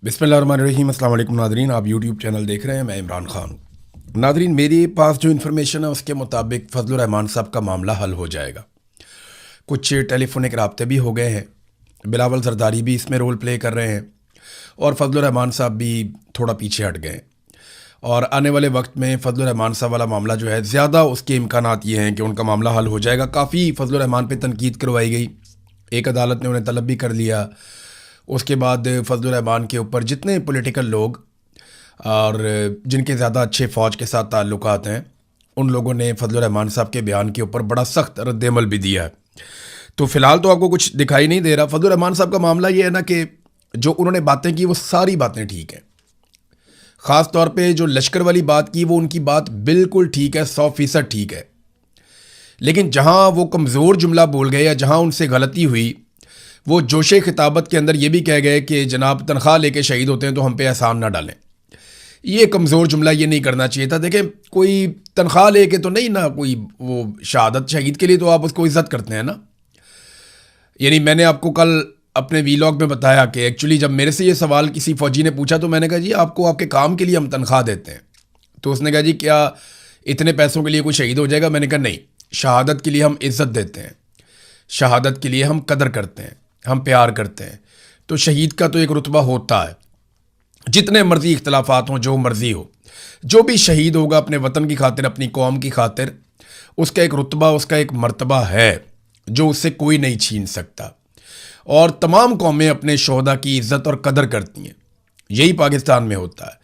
बिस्मिल्लाहिर्रहमानिर्रहीम। अस्सलाम वालेकुम नादरीन, आप यूट्यूब चैनल देख रहे हैं, मैं इमरान खान हूँ। नादरीन, मेरे पास जो इन्फॉर्मेशन है उसके मुताबिक फजलुर रहमान साहब का मामला हल हो जाएगा। कुछ टेलीफोनिक रब्ते भी हो गए हैं, बिलावल जरदारी भी इसमें रोल प्ले कर रहे हैं और फजलुर रहमान साहब भी थोड़ा पीछे हट गए। और आने वाले वक्त में फजलुर रहमान साहब वाला मामला जो है, ज़्यादा उसके इम्कानात ये हैं कि उनका मामला हल हो जाएगा। काफ़ी फजलुर रहमान पे तनकीद करवाई गई, एक अदालत ने उन्हें तलब भी कर लिया। उसके बाद फजलुर रहमान के ऊपर जितने पॉलिटिकल लोग और जिनके ज़्यादा अच्छे फ़ौज के साथ ताल्लुकात हैं, उन लोगों ने फजलुर रहमान साहब के बयान के ऊपर बड़ा सख्त रद्द-ए-अमल भी दिया है। तो फ़िलहाल तो आपको कुछ दिखाई नहीं दे रहा। फजलुर रहमान साहब का मामला ये है ना कि जो उन्होंने बातें की वो सारी बातें ठीक हैं। ख़ास तौर पे जो लश्कर वाली बात की वो उनकी बात बिल्कुल ठीक है, 100% ठीक है। लेकिन जहाँ वो कमज़ोर जुमला बोल गए या जहाँ उनसे गलती हुई, वो जोशे खिताबत के अंदर ये भी कह गए कि जनाब तनख्वाह लेके शहीद होते हैं तो हम पे एहसान ना डालें। ये कमज़ोर जुमला ये नहीं करना चाहिए था। देखें, कोई तनख्वाह लेके तो नहीं ना, कोई वो शहादत शहीद के लिए तो आप उसको इज़्ज़त करते हैं ना। यानी मैंने आपको कल अपने वीलॉग में बताया कि एक्चुअली जब मेरे से ये सवाल किसी फ़ौजी ने पूछा तो मैंने कहा जी आपको आपके काम के लिए हम तनख्वाह देते हैं। तो उसने कहा जी क्या इतने पैसों के लिए कोई शहीद हो जाएगा? मैंने कहा नहीं, शहादत के लिए हम इज़्ज़त देते हैं, शहादत के लिए हम कदर करते हैं, हम प्यार करते हैं। तो शहीद का तो एक रुतबा होता है, जितने मर्जी इख्तलाफात हों, जो मर्जी हो, जो भी शहीद होगा अपने वतन की खातिर, अपनी कौम की खातिर, उसका एक रुतबा, उसका एक मर्तबा है जो उससे कोई नहीं छीन सकता। और तमाम कौमें अपने शोहदा की इज़्ज़त और कदर करती हैं। यही पाकिस्तान में होता है।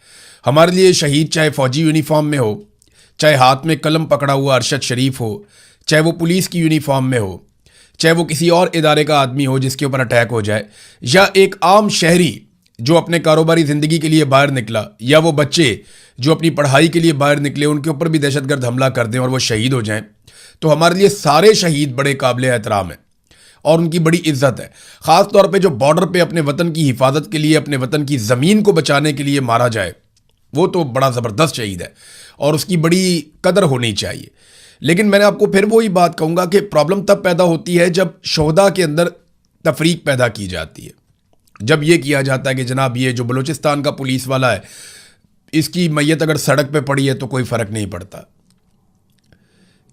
हमारे लिए शहीद चाहे फ़ौजी यूनिफॉर्म में हो, चाहे हाथ में कलम पकड़ा हुआ अरशद शरीफ हो, चाहे वो पुलिस की यूनिफॉर्म में हो, चाहे वो किसी और इदारे का आदमी हो जिसके ऊपर अटैक हो जाए, या एक आम शहरी जो अपने कारोबारी ज़िंदगी के लिए बाहर निकला, या वो बच्चे जो अपनी पढ़ाई के लिए बाहर निकले, उनके ऊपर भी दहशतगर्द हमला कर दें और वो शहीद हो जाएं, तो हमारे लिए सारे शहीद बड़े काबिल एहतराम हैं और उनकी बड़ी इज्जत है। ख़ास तौर पे जो बॉर्डर पे अपने वतन की हिफाजत के लिए, अपने वतन की ज़मीन को बचाने के लिए मारा जाए, वो तो बड़ा ज़बरदस्त शहीद है और उसकी बड़ी कदर होनी चाहिए। लेकिन मैंने आपको फिर वही बात कहूँगा कि प्रॉब्लम तब पैदा होती है जब शोहदा के अंदर तफरीक पैदा की जाती है। जब ये किया जाता है कि जनाब ये जो बलूचिस्तान का पुलिस वाला है, इसकी मैयत अगर सड़क पे पड़ी है तो कोई फ़र्क नहीं पड़ता।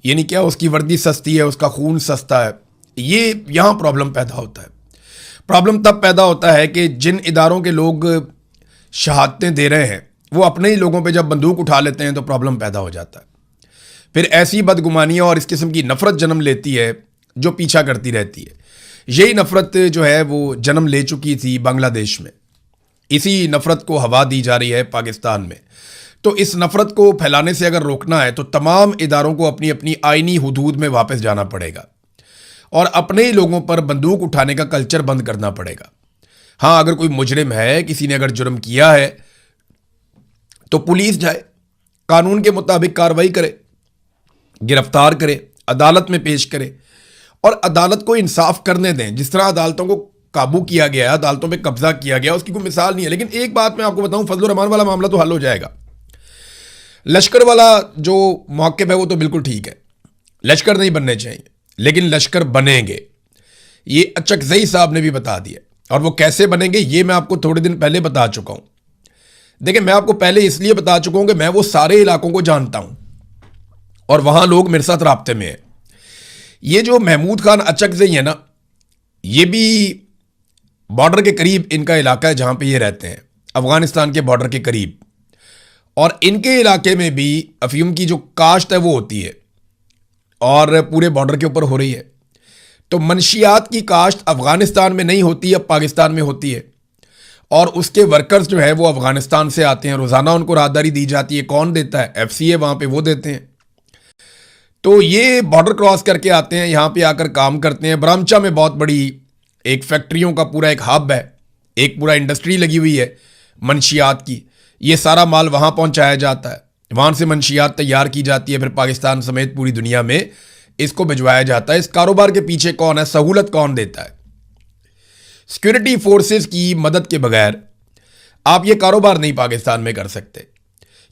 यानी क्या उसकी वर्दी सस्ती है, उसका खून सस्ता है। ये यहाँ प्रॉब्लम पैदा होता है। प्रॉब्लम तब पैदा होता है कि जिन इदारों के लोग शहादतें दे रहे हैं वो अपने ही लोगों पे जब बंदूक उठा लेते हैं तो प्रॉब्लम पैदा हो जाता है। फिर ऐसी बदगुमानियाँ और इस किस्म की नफ़रत जन्म लेती है जो पीछा करती रहती है। यही नफ़रत जो है वो जन्म ले चुकी थी बांग्लादेश में। इसी नफ़रत को हवा दी जा रही है पाकिस्तान में। तो इस नफ़रत को फैलाने से अगर रोकना है तो तमाम इदारों को अपनी अपनी आइनी हुदूद में वापस जाना पड़ेगा और अपने ही लोगों पर बंदूक उठाने का कल्चर बंद करना पड़ेगा। हाँ, अगर कोई मुजरिम है, किसी ने अगर जुर्म किया है तो पुलिस जाए, कानून के मुताबिक कार्रवाई करे, गिरफ्तार करे, अदालत में पेश करे और अदालत को इंसाफ करने दें। जिस तरह अदालतों को काबू किया गया, अदालतों पे कब्जा किया गया, उसकी कोई मिसाल नहीं है। लेकिन एक बात मैं आपको बताऊं, फजलुर रहमान वाला मामला तो हल हो जाएगा। लश्कर वाला जो मौक़िफ़ है वो तो बिल्कुल ठीक है, लश्कर नहीं बनने चाहिए, लेकिन लश्कर बनेंगे, ये अचकज़ई साहब ने भी बता दिया। और वो कैसे बनेंगे ये मैं आपको थोड़े दिन पहले बता चुका हूं। देखिए, मैं आपको पहले इसलिए बता चुका हूं कि मैं वो सारे इलाकों को जानता हूं और वहां लोग मेरे साथ राब्ते में हैं। ये जो महमूद खान अचकज़ई है ना, ये भी बॉर्डर के करीब इनका इलाका है जहां पे ये रहते हैं, अफगानिस्तान के बॉर्डर के करीब। और इनके इलाके में भी अफीम की जो काश्त है वो होती है और पूरे बॉर्डर के ऊपर हो रही है। तो मनशियात की काश्त अफगानिस्तान में नहीं होती, अब पाकिस्तान में होती है और उसके वर्कर्स जो है वो अफगानिस्तान से आते हैं। रोज़ाना उनको राहदारी दी जाती है। कौन देता है? FCA वहाँ पे वो देते हैं। तो ये बॉर्डर क्रॉस करके आते हैं, यहाँ पे आकर काम करते हैं। बरामचा में बहुत बड़ी एक फैक्ट्रियों का पूरा एक हब है, एक पूरा इंडस्ट्री लगी हुई है मनशियात की। ये सारा माल वहाँ पहुँचाया जाता है, वहाँ से मनशियात तैयार की जाती है, फिर पाकिस्तान समेत पूरी दुनिया में इसको भिजवाया जाता है। इस कारोबार के पीछे कौन है? सहूलत कौन देता है? सिक्योरिटी फोर्सेस की मदद के बगैर आप ये कारोबार नहीं पाकिस्तान में कर सकते,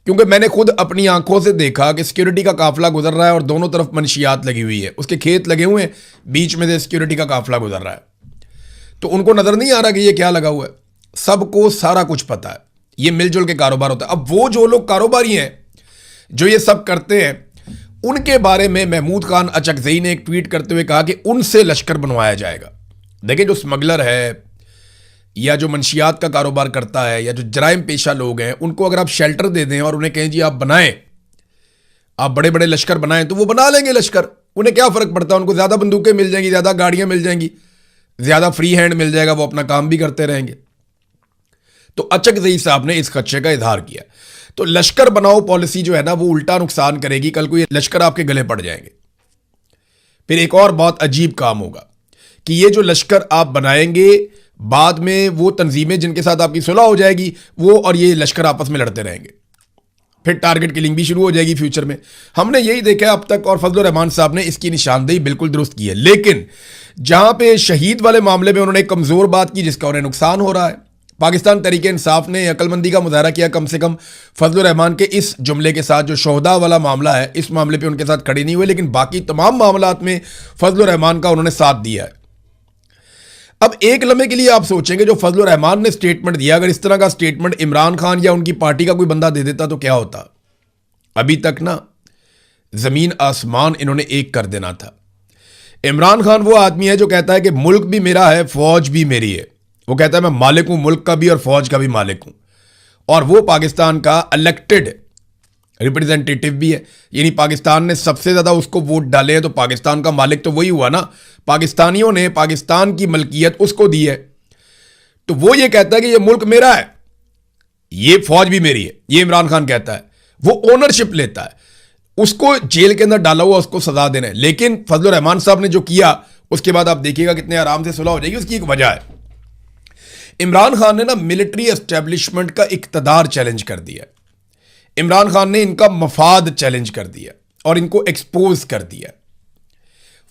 क्योंकि मैंने खुद अपनी आंखों से देखा कि सिक्योरिटी का काफिला गुजर रहा है और दोनों तरफ मनशियात लगी हुई है, उसके खेत लगे हुए हैं, बीच में से सिक्योरिटी का काफिला गुजर रहा है। तो उनको नजर नहीं आ रहा कि ये क्या लगा हुआ है। सबको सारा कुछ पता है, ये मिलजुल के कारोबार होता है। अब वो जो लोग कारोबारी हैं जो ये सब करते हैं, उनके बारे में महमूद खान अचकजई ने एक ट्वीट करते हुए कहा कि उनसे लश्कर बनवाया जाएगा। देखिए, जो स्मगलर है या जो मंशियात का कारोबार करता है या जो जराइम पेशा लोग हैं, उनको अगर आप शेल्टर दे दें और उन्हें कहें जी आप बनाएं, आप बड़े बड़े लश्कर बनाएं, तो वो बना लेंगे लश्कर। उन्हें क्या फर्क पड़ता है, उनको ज्यादा बंदूकें मिल जाएंगी, ज्यादा गाड़ियां मिल जाएंगी, ज्यादा फ्री हैंड मिल जाएगा, वो अपना काम भी करते रहेंगे। तो अचकजई साहब ने इस खदशे का इजहार किया। तो लश्कर बनाओ पॉलिसी जो है ना, वो उल्टा नुकसान करेगी। कल को ये लश्कर आपके गले पड़ जाएंगे। फिर एक और बहुत अजीब काम होगा कि ये जो लश्कर आप बनाएंगे, बाद में वो तंजीमें जिनके साथ आपकी सुलह हो जाएगी, वो और ये लश्कर आपस में लड़ते रहेंगे। फिर टारगेट किलिंग भी शुरू हो जाएगी फ्यूचर में। हमने यही देखा अब तक, और फजलुर रहमान साहब ने इसकी निशानदेही बिल्कुल दुरुस्त की है। लेकिन जहां पे शहीद वाले मामले में उन्होंने एक कमजोर बात की जिसका उन्हें नुकसान हो रहा है, पाकिस्तान तहरीक इंसाफ ने अक्लमंदी का मुजाहरा किया कम से कम फजलुर रहमान के इस जुमले के साथ। जो शोहदा वाला मामला है, इस मामले पे उनके साथ खड़े नहीं हुए, लेकिन बाकी तमाम मामलात में फजलुर रहमान का उन्होंने साथ दिया है। अब एक लम्हे के लिए आप सोचेंगे, जो फजलुर रहमान ने स्टेटमेंट दिया, अगर इस तरह का स्टेटमेंट इमरान खान या उनकी पार्टी का कोई बंदा दे देता तो क्या होता। अभी तक ना जमीन आसमान इन्होंने एक कर देना था। इमरान खान वो आदमी है जो कहता है कि मुल्क भी मेरा है, फौज भी मेरी है। वो कहता है मैं मालिक हूं मुल्क का भी और फौज का भी मालिक हूं, और वो पाकिस्तान का इलेक्टेड रिप्रेजेंटेटिव भी है। यानी पाकिस्तान ने सबसे ज्यादा उसको वोट डाले हैं, तो पाकिस्तान का मालिक तो वही हुआ ना। पाकिस्तानियों ने पाकिस्तान की मलकियत उसको दी है, तो वो ये कहता है कि ये मुल्क मेरा है, ये फौज भी मेरी है। ये इमरान खान कहता है, वो ओनरशिप लेता है। उसको जेल के अंदर डाला हुआ, उसको सजा देना है। लेकिन फजलुर रहमान साहब ने जो किया, उसके बाद आप देखिएगा कितने आराम से सुलह हो जाएगी। उसकी एक वजह है, इमरान खान ने ना मिलिट्री एस्टेब्लिशमेंट का इक्तदार चैलेंज कर दिया। इमरान खान ने इनका मफाद चैलेंज कर दिया और इनको एक्सपोज कर दिया।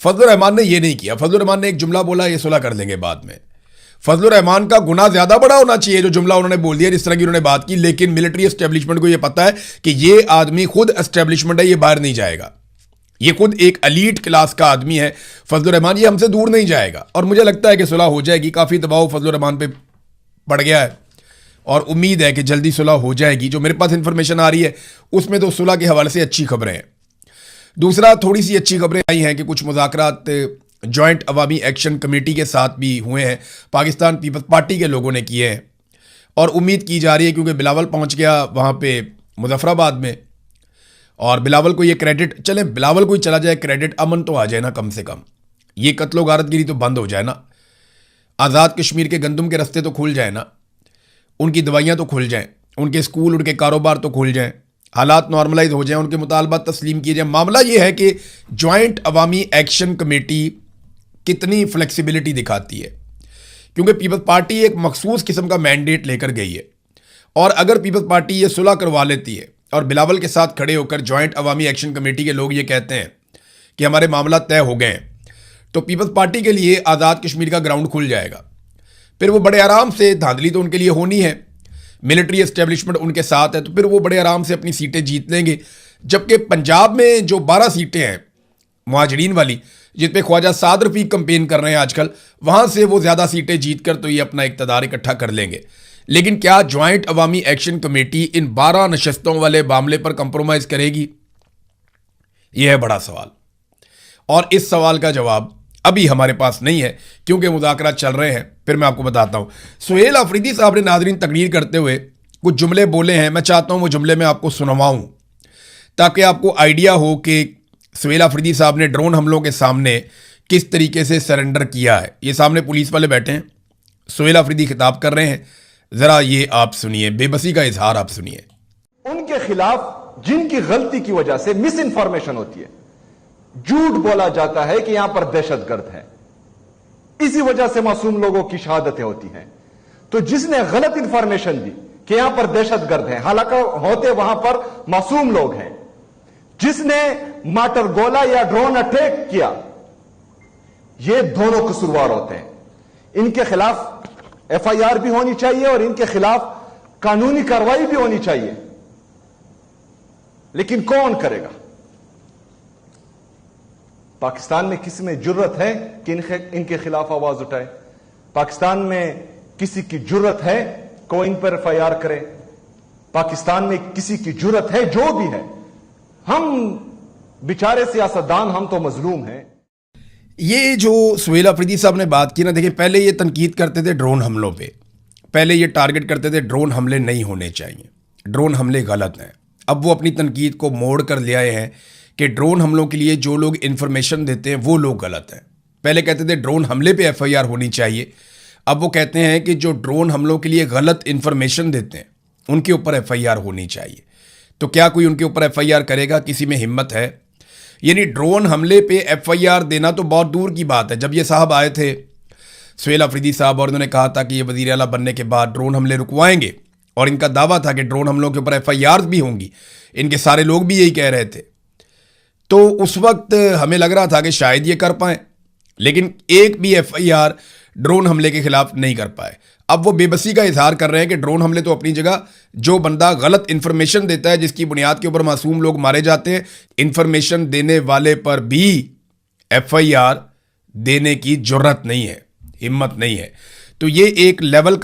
फजलुर रहमान ने यह नहीं किया। फजलुर रहमान ने एक जुमला बोला, ये सुलह कर लेंगे बाद में। फजलुर रहमान का गुनाह ज्यादा बड़ा होना चाहिए जो जुमला उन्होंने बोल दिया, जिस तरह की उन्होंने बात की। लेकिन मिलिट्री एस्टेब्लिशमेंट को यह पता है कि ये आदमी खुद एस्टेब्लिशमेंट है, ये बाहर नहीं जाएगा। ये खुद एक एलीट क्लास का आदमी है फजलुर रहमान, ये हमसे दूर नहीं जाएगा। और मुझे लगता है कि सुलह हो जाएगी। काफी दबाव फजलुर रहमान पे पड़ गया है और उम्मीद है कि जल्दी सुलह हो जाएगी। जो मेरे पास इंफॉर्मेशन आ रही है उसमें तो सुलह के हवाले से अच्छी खबरें हैं। दूसरा, थोड़ी सी अच्छी खबरें आई हैं कि कुछ मुज़ाकरात जॉइंट अवामी एक्शन कमेटी के साथ भी हुए हैं, पाकिस्तान पीपल्स पार्टी के लोगों ने किए हैं। और उम्मीद की जा रही है, क्योंकि बिलावल पहुंच गया वहाँ पे मुजफ्फराबाद में, और बिलावल को ये क्रेडिट, चले बिलावल को ही चला जाए क्रेडिट, अमन तो आ जाए ना कम से कम। ये कत्लो गारतगिरी तो बंद हो जाए ना, आज़ाद कश्मीर के गंदम के रस्ते तो खुल जाए ना, उनकी दवाइयाँ तो खुल जाएँ, उनके स्कूल उनके कारोबार तो खुल जाएँ, हालात नॉर्मलाइज हो जाएं, उनके मुतालबात तस्लीम किए जाएं। मामला यह है कि जॉइंट अवामी एक्शन कमेटी कितनी फ्लेक्सिबिलिटी दिखाती है, क्योंकि पीपल्स पार्टी एक मखसूस किस्म का मैंडेट लेकर गई है। और अगर पीपल्स पार्टी ये सुलह करवा लेती है और बिलावल के साथ खड़े होकर जॉइंट अवामी एक्शन कमेटी के लोग ये कहते हैं कि हमारे मामला तय हो गए हैं, तो पीपल्स पार्टी के लिए आज़ाद कश्मीर का ग्राउंड खुल जाएगा। फिर वो बड़े आराम से, धांधली तो उनके लिए होनी है, मिलिट्री एस्टेब्लिशमेंट उनके साथ है, तो फिर वो बड़े आराम से अपनी सीटें जीत लेंगे। जबकि पंजाब में जो 12 सीटें हैं मुहाजिरीन वाली, जिस पे ख्वाजा साद रफीक कंपेन कर रहे हैं आजकल, वहां से वो ज्यादा सीटें जीत कर तो ये अपना इक़्तिदार इकट्ठा कर लेंगे। लेकिन क्या ज्वाइंट अवामी एक्शन कमेटी इन 12 नशस्तों वाले मामले पर कंप्रोमाइज करेगी? यह है बड़ा सवाल, और इस सवाल का जवाब अभी हमारे पास नहीं है, क्योंकि मुज़ाकरात चल रहे हैं। फिर मैं आपको बताता हूं। सुहेल अफरीदी साहब ने नाज़रीन तकरीर करते हुए कुछ जुमले बोले हैं, मैं चाहता हूं वो जुमले मैं आपको सुनवाऊं ताकि आपको आइडिया हो कि सुहेल अफरीदी साहब ने ड्रोन हमलों के सामने किस तरीके से सरेंडर किया है। ये सामने पुलिस वाले बैठे हैं, सुहेल अफरीदी खिताब कर रहे हैं, जरा ये आप सुनिए, बेबसी का इजहार आप सुनिए। उनके खिलाफ जिनकी गलती की वजह से मिस इन्फॉर्मेशन होती है, झूठ बोला जाता है कि यहां पर दहशतगर्द है, इसी वजह से मासूम लोगों की शहादतें होती हैं। तो जिसने गलत इंफॉर्मेशन दी कि यहां पर दहशतगर्द है, हालांकि होते वहां पर मासूम लोग हैं, जिसने माटर गोला या ड्रोन अटैक किया, ये दोनों कसूरवार होते हैं। इनके खिलाफ एफआईआर भी होनी चाहिए और इनके खिलाफ कानूनी कार्रवाई भी होनी चाहिए। लेकिन कौन करेगा? पाकिस्तान में किसी में जुर्रत है कि इनके खिलाफ आवाज उठाए? पाकिस्तान में किसी की जुर्रत है को इन पर एफआईआर करे। पाकिस्तान में किसी की जुर्रत है, जो भी है, हम बेचारे सियासतदान, हम तो मजलूम हैं। ये जो सुहेल अफरीदी साहब ने बात की ना, देखिए पहले ये तनकीद करते थे ड्रोन हमलों पे, पहले ये टारगेट करते थे ड्रोन हमले नहीं होने चाहिए, ड्रोन हमले गलत हैं। अब वो अपनी तनकीद को मोड़ कर ले आए हैं कि ड्रोन हमलों के लिए जो लोग इन्फॉर्मेशन देते हैं वो लोग गलत हैं। पहले कहते थे ड्रोन हमले पे एफआईआर होनी चाहिए, अब वो कहते हैं कि जो ड्रोन हमलों के लिए गलत इन्फॉर्मेशन देते हैं उनके ऊपर एफआईआर होनी चाहिए। तो क्या कोई उनके ऊपर एफआईआर करेगा? किसी में हिम्मत है? यानी ड्रोन हमले पे एफआईआर देना तो बहुत दूर की बात है। जब ये साहब आए थे सुहेल अफरीदी साहब और उन्होंने कहा था कि ये वज़ीर आला बनने के बाद ड्रोन हमले रुकवाएंगे, और इनका दावा था कि ड्रोन हमलों के ऊपर एफआईआर भी होंगी, इनके सारे लोग भी यही कह रहे थे, तो उस वक्त हमें लग रहा था कि शायद ये कर पाएं, लेकिन एक भी एफआईआर ड्रोन हमले के खिलाफ नहीं कर पाए। अब वो बेबसी का इजहार कर रहे हैं कि ड्रोन हमले तो अपनी जगह, जो बंदा गलत इंफॉर्मेशन देता है जिसकी बुनियाद के ऊपर मासूम लोग मारे जाते हैं, इंफॉर्मेशन देने वाले पर भी एफआईआर देने की जुर्रत नहीं है, हिम्मत नहीं है। तो ये एक लेवल का